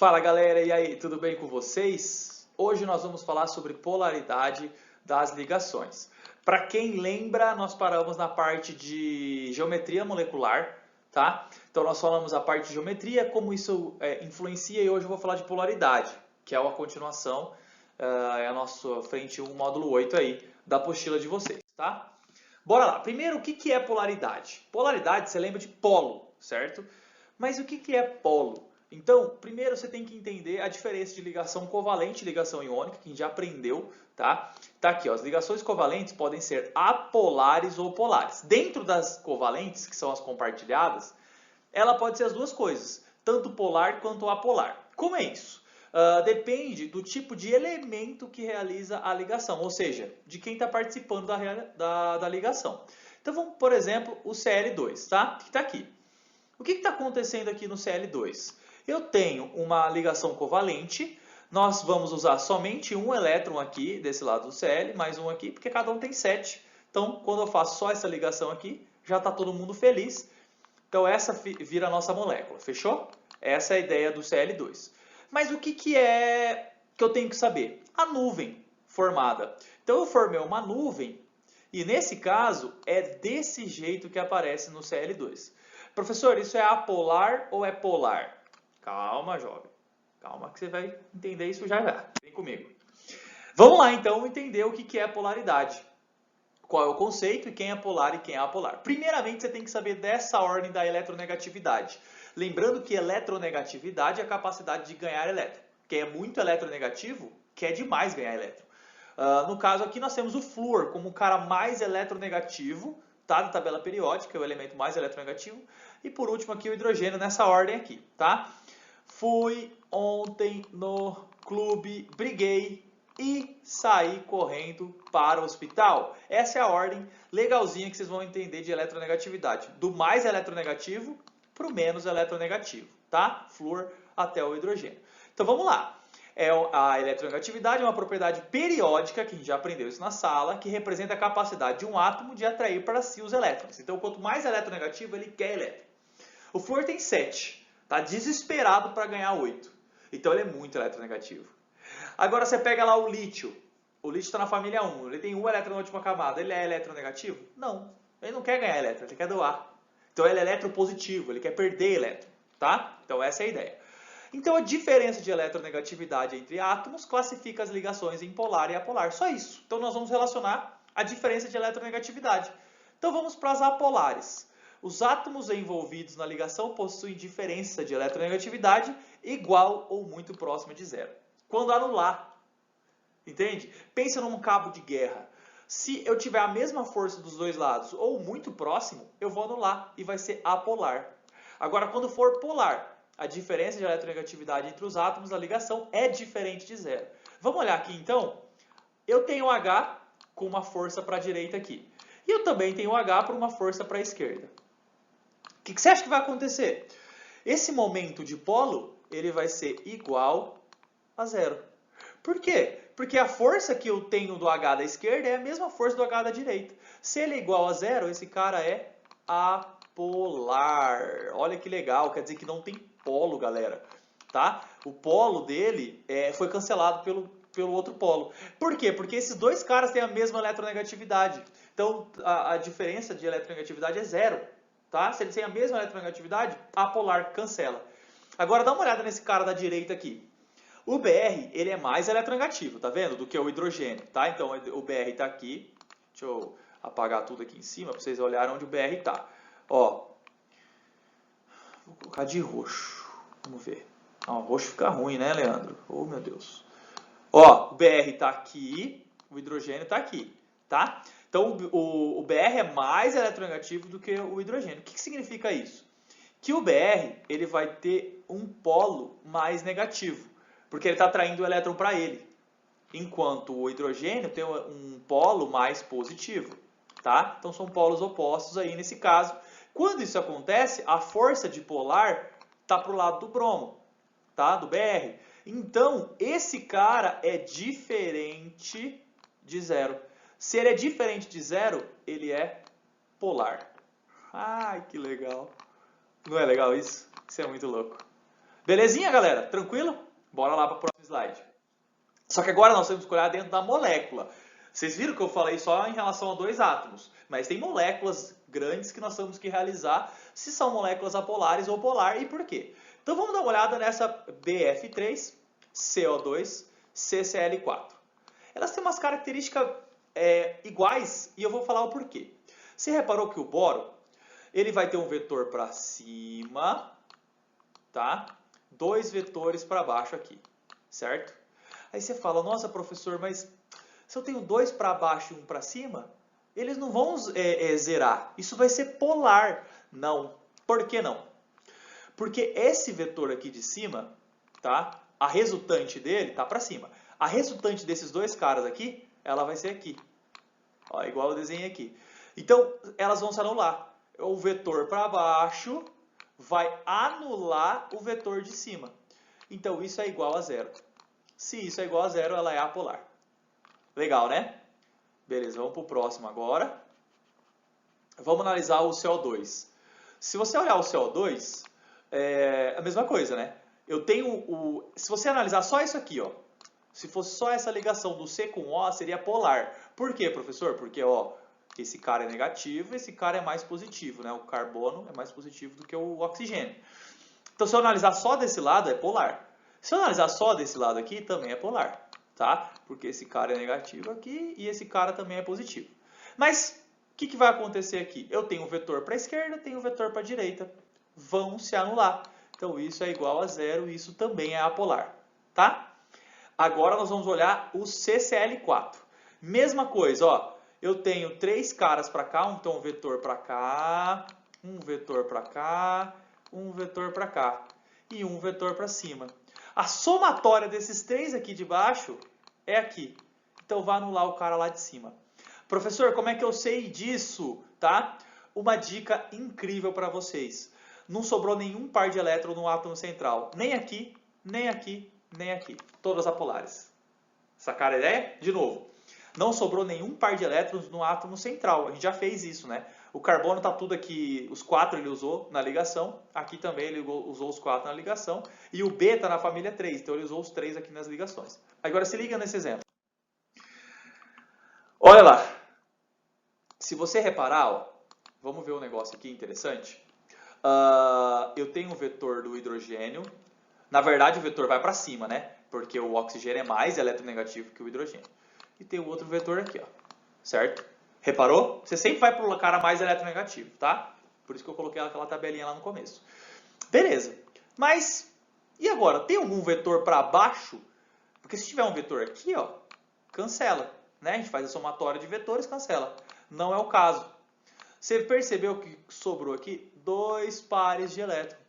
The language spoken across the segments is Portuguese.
Fala galera, e aí, tudo bem com vocês? Hoje nós vamos falar sobre polaridade das ligações. Para quem lembra, nós paramos na parte de geometria molecular, tá? Então nós falamos a parte de geometria, como isso influencia, e hoje eu vou falar de polaridade, que é a continuação, é a nossa frente 1, módulo 8 aí, da apostila de vocês, tá? Bora lá. Primeiro, o que é polaridade? Polaridade, você lembra de polo, certo? Mas o que é polo? Então, primeiro você tem que entender a diferença de ligação covalente e ligação iônica, que a gente já aprendeu, tá? Tá aqui, ó, as ligações covalentes podem ser apolares ou polares. Dentro das covalentes, que são as compartilhadas, ela pode ser as duas coisas, tanto polar quanto apolar. Como é isso? Depende do tipo de elemento que realiza a ligação, ou seja, de quem está participando da ligação. Então, vamos, por exemplo, o Cl2, tá? Que está aqui. O que está acontecendo aqui no Cl2? Eu tenho uma ligação covalente, nós vamos usar somente um elétron aqui, desse lado do Cl, mais um aqui, porque cada um tem 7. Então, quando eu faço só essa ligação aqui, já está todo mundo feliz. Então, essa vira a nossa molécula, fechou? Essa é a ideia do Cl2. Mas o que é que eu tenho que saber? A nuvem formada. Então, eu formei uma nuvem, e nesse caso, é desse jeito que aparece no Cl2. Professor, isso é apolar ou é polar? Calma, jovem. Calma que você vai entender isso já já. Vem comigo. Vamos lá, então, entender o que é polaridade. Qual é o conceito e quem é polar e quem é apolar. Primeiramente, você tem que saber dessa ordem da eletronegatividade. Lembrando que eletronegatividade é a capacidade de ganhar elétron. Quem é muito eletronegativo, quer demais ganhar elétron. No caso aqui, nós temos o flúor como o cara mais eletronegativo, tá? Da tabela periódica, é o elemento mais eletronegativo. E por último aqui o hidrogênio nessa ordem aqui, tá? Fui ontem no clube, briguei e saí correndo para o hospital. Essa é a ordem legalzinha que vocês vão entender de eletronegatividade. Do mais eletronegativo para o menos eletronegativo, tá? Flúor até o hidrogênio. Então vamos lá. A eletronegatividade é uma propriedade periódica, que a gente já aprendeu isso na sala, que representa a capacidade de um átomo de atrair para si os elétrons. Então, quanto mais eletronegativo, ele quer elétron. O flúor tem 7, tá desesperado para ganhar 8. Então, ele é muito eletronegativo. Agora, você pega lá o lítio. O lítio está na família 1, ele tem um elétron na última camada. Ele é eletronegativo? Não. Ele não quer ganhar elétron, ele quer doar. Então, ele é eletropositivo, ele quer perder elétron, tá? Então, essa é a ideia. Então, a diferença de eletronegatividade entre átomos classifica as ligações em polar e apolar. Só isso. Então, nós vamos relacionar a diferença de eletronegatividade. Então, vamos para as apolares. Os átomos envolvidos na ligação possuem diferença de eletronegatividade igual ou muito próxima de zero. Quando anular, entende? Pensa num cabo de guerra. Se eu tiver a mesma força dos dois lados ou muito próximo, eu vou anular e vai ser apolar. Agora, quando for polar, a diferença de eletronegatividade entre os átomos da ligação é diferente de zero. Vamos olhar aqui então. Eu tenho H com uma força para a direita aqui. E eu também tenho H por uma força para a esquerda. O que você acha que vai acontecer? Esse momento de polo, ele vai ser igual a zero. Por quê? Porque a força que eu tenho do H da esquerda é a mesma força do H da direita. Se ele é igual a zero, esse cara é apolar. Olha que legal, quer dizer que não tem polo, galera. Tá? O polo dele foi cancelado pelo outro polo. Por quê? Porque esses dois caras têm a mesma eletronegatividade. Então, a diferença de eletronegatividade é zero. Tá? Se eles têm a mesma eletronegatividade, apolar cancela. Agora, dá uma olhada nesse cara da direita aqui. O Br, ele é mais eletronegativo, tá vendo? Do que o hidrogênio, tá? Então, o Br está aqui. Deixa eu apagar tudo aqui em cima para vocês olharem onde o Br está. Ó, vou colocar de roxo. Vamos ver. Ah, o roxo fica ruim, né, Leandro? Oh, meu Deus. Ó, o Br está aqui, o hidrogênio está aqui, tá? Então, o Br é mais eletronegativo do que o hidrogênio. O que significa isso? Que o Br, ele vai ter um polo mais negativo, porque ele está atraindo o elétron para ele. Enquanto o hidrogênio tem um polo mais positivo, tá? Então, são polos opostos aí nesse caso. Quando isso acontece, a força dipolar está para o lado do bromo, tá? Do Br. Então, esse cara é diferente de zero. Se ele é diferente de zero, ele é polar. Ai, que legal. Não é legal isso? Isso é muito louco. Belezinha, galera? Tranquilo? Bora lá para o próximo slide. Só que agora nós temos que olhar dentro da molécula. Vocês viram que eu falei só em relação a dois átomos, mas tem moléculas grandes que nós temos que realizar se são moléculas apolares ou polar e por quê. Então vamos dar uma olhada nessa BF3, CO2, CCl4. Elas têm umas características iguais e eu vou falar o porquê. Você reparou que o boro, ele vai ter um vetor para cima, tá? 2 vetores para baixo aqui, certo? Aí você fala, nossa professor, mas se eu tenho 2 para baixo e 1 para cima, eles não vão zerar. Isso vai ser polar. Não. Por que não? Porque esse vetor aqui de cima, tá? A resultante dele tá para cima. A resultante desses dois caras aqui, ela vai ser aqui. Ó, igual eu desenhei aqui. Então, elas vão se anular. O vetor para baixo vai anular o vetor de cima. Então, isso é igual a zero. Se isso é igual a zero, ela é apolar. Legal, né? Beleza, vamos para o próximo agora. Vamos analisar o CO2. Se você olhar o CO2, é a mesma coisa, né? Eu tenho se você analisar só isso aqui, ó. Se fosse só essa ligação do C com O, seria polar. Por quê, professor? Porque, ó, esse cara é negativo, esse cara é mais positivo, né? O carbono é mais positivo do que o oxigênio. Então, se eu analisar só desse lado, é polar. Se eu analisar só desse lado aqui, também é polar, tá? Porque esse cara é negativo aqui e esse cara também é positivo. Mas, o que vai acontecer aqui? Eu tenho um vetor para a esquerda, tenho um vetor para a direita. Vão se anular. Então, isso é igual a zero e isso também é apolar, tá? Agora, nós vamos olhar o CCl4. Mesma coisa, ó. Eu tenho 3 caras para cá, então um vetor para cá, um vetor para cá, um vetor para cá e um vetor para cima. A somatória desses 3 aqui de baixo é aqui. Então, vai anular o cara lá de cima. Professor, como é que eu sei disso? Tá? Uma dica incrível para vocês. Não sobrou nenhum par de elétrons no átomo central. Nem aqui, nem aqui, nem aqui. Todas apolares. Sacaram a ideia? De novo. Não sobrou nenhum par de elétrons no átomo central. A gente já fez isso, né? O carbono está tudo aqui, os 4 ele usou na ligação. Aqui também ele usou os 4 na ligação. E o B está na família 3, então ele usou os 3 aqui nas ligações. Agora se liga nesse exemplo. Olha lá. Se você reparar, ó, vamos ver um negócio aqui interessante. Eu tenho um vetor do hidrogênio. Na verdade o vetor vai para cima, né? Porque o oxigênio é mais eletronegativo que o hidrogênio. E tem o outro vetor aqui, ó. Certo? Reparou? Você sempre vai para o cara mais eletronegativo, tá? Por isso que eu coloquei aquela tabelinha lá no começo. Beleza. Mas, e agora? Tem algum vetor para baixo? Porque se tiver um vetor aqui, ó, cancela. Né? A gente faz a somatória de vetores, cancela. Não é o caso. Você percebeu que sobrou aqui 2 pares de elétrons.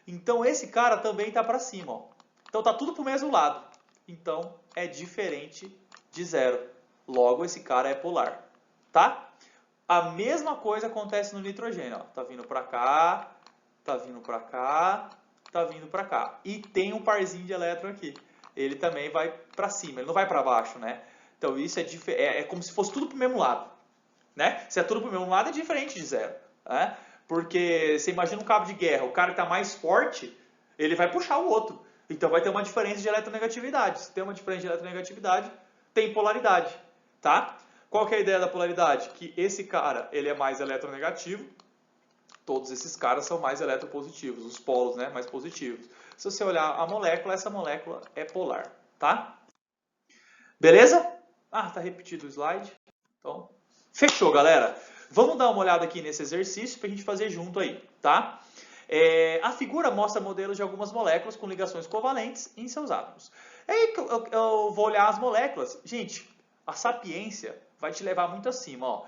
Então, esse cara também está para cima, ó. Então, está tudo para o mesmo lado. Então, é diferente de zero. Logo, esse cara é polar. Tá? A mesma coisa acontece no nitrogênio. Ó. Tá vindo para cá, tá vindo para cá, tá vindo para cá. E tem um parzinho de elétron aqui. Ele também vai para cima, ele não vai para baixo, né? Então, isso é como se fosse tudo para o mesmo lado. Né? Se é tudo para o mesmo lado, é diferente de zero. Né? Porque você imagina um cabo de guerra, o cara que está mais forte, ele vai puxar o outro. Então vai ter uma diferença de eletronegatividade. Se tem uma diferença de eletronegatividade, tem polaridade. Tá? Qual que é a ideia da polaridade? Que esse cara ele é mais eletronegativo, todos esses caras são mais eletropositivos, os polos, né, mais positivos. Se você olhar a molécula, essa molécula é polar. Tá? Beleza? Ah, tá repetido o slide. Então, fechou, galera. Vamos dar uma olhada aqui nesse exercício para a gente fazer junto aí, tá? A figura mostra modelos de algumas moléculas com ligações covalentes em seus átomos. Aí eu vou olhar as moléculas. Gente, a sapiência vai te levar muito acima, ó.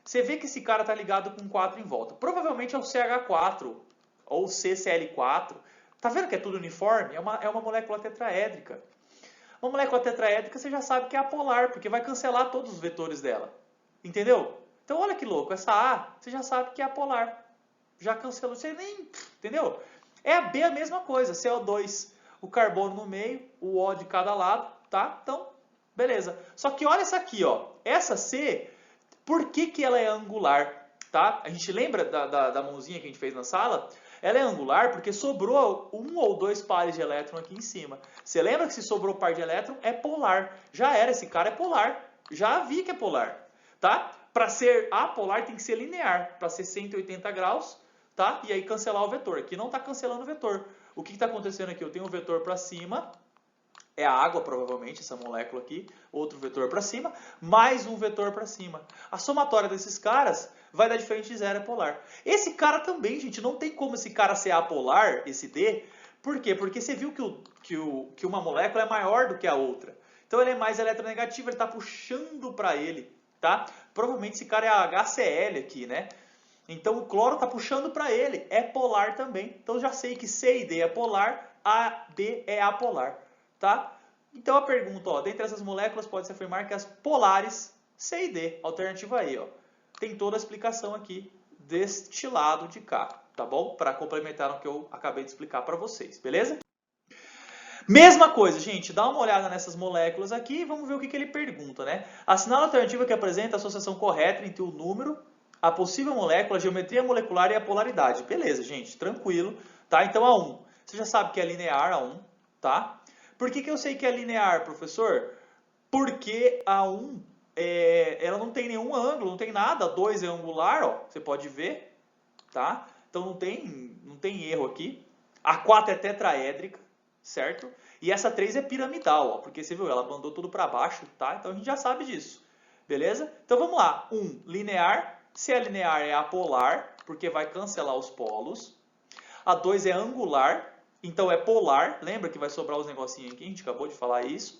Você vê que esse cara tá ligado com 4 em volta. Provavelmente é o CH4 ou CCl4. Tá vendo que é tudo uniforme? É uma molécula tetraédrica. Uma molécula tetraédrica você já sabe que é apolar, porque vai cancelar todos os vetores dela. Entendeu? Então olha que louco, essa A você já sabe que é apolar. Já cancelou, você nem... Entendeu? É a B a mesma coisa, CO2, o carbono no meio, o O de cada lado, tá? Então, beleza. Só que olha essa aqui, ó. Essa C, por que ela é angular? Tá? A gente lembra da mãozinha que a gente fez na sala? Ela é angular porque sobrou um ou dois pares de elétron aqui em cima. Você lembra que se sobrou par de elétron é polar. Já era, esse cara é polar. Já vi que é polar, tá? Para ser apolar tem que ser linear, para ser 180 graus, tá? E aí cancelar o vetor. Aqui não está cancelando o vetor. O que está acontecendo aqui? Eu tenho um vetor para cima, é a água provavelmente, essa molécula aqui, outro vetor para cima, mais um vetor para cima. A somatória desses caras vai dar diferente de zero, é polar. Esse cara também, gente, não tem como esse cara ser apolar, esse D. Por quê? Porque você viu que uma molécula é maior do que a outra. Então ele é mais eletronegativo, ele está puxando para ele, tá? Provavelmente esse cara é HCl aqui, né? Então o cloro está puxando para ele, é polar também. Então eu já sei que C e D é polar, A, B é apolar, tá? Então a pergunta, ó, dentre essas moléculas pode-se afirmar que as polares C e D, alternativa aí, ó. Tem toda a explicação aqui deste lado de cá, tá bom? Para complementar o que eu acabei de explicar para vocês, beleza? Mesma coisa, gente, dá uma olhada nessas moléculas aqui e vamos ver o que ele pergunta, né? Assinala a alternativa que apresenta a associação correta entre o número, a possível molécula, a geometria molecular e a polaridade. Beleza, gente, tranquilo, tá? Então a 1, você já sabe que é linear a 1, tá? Por que eu sei que é linear, professor? Porque a 1, ela não tem nenhum ângulo, não tem nada, a 2 é angular, ó, você pode ver, tá? Então não tem erro aqui. A 4 é tetraédrica, certo? E essa 3 é piramidal, ó, porque você viu, ela mandou tudo para baixo, tá? Então a gente já sabe disso, beleza? Então vamos lá, 1, linear. Se é linear é apolar, porque vai cancelar os polos. A 2 é angular, então é polar. Lembra que vai sobrar os negocinhos aqui, a gente acabou de falar isso.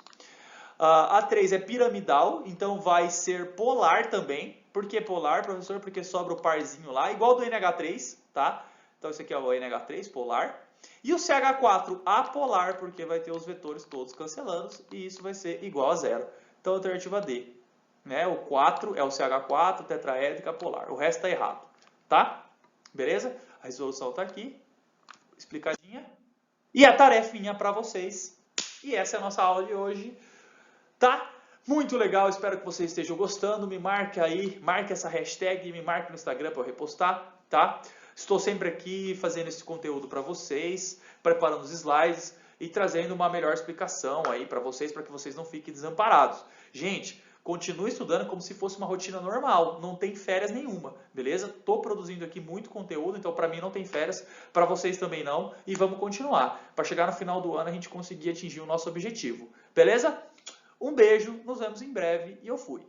A 3 é piramidal, então vai ser polar também. Por que polar, professor? Porque sobra o parzinho lá, igual do NH3, tá? Então esse aqui é o NH3, polar. E o CH4 apolar, porque vai ter os vetores todos cancelando, e isso vai ser igual a zero. Então, alternativa D. Né? O 4 é o CH4, tetraédrica, polar. O resto está errado. Tá? Beleza? A resolução está aqui, explicadinha. E a tarefinha para vocês. E essa é a nossa aula de hoje. Tá? Muito legal, espero que vocês estejam gostando. Me marque aí, marque essa hashtag, me marque no Instagram para eu repostar, tá? Estou sempre aqui fazendo esse conteúdo para vocês, preparando os slides e trazendo uma melhor explicação aí para vocês, para que vocês não fiquem desamparados. Gente, continue estudando como se fosse uma rotina normal, não tem férias nenhuma, beleza? Estou produzindo aqui muito conteúdo, então para mim não tem férias, para vocês também não, e vamos continuar, para chegar no final do ano a gente conseguir atingir o nosso objetivo, beleza? Um beijo, nos vemos em breve e eu fui!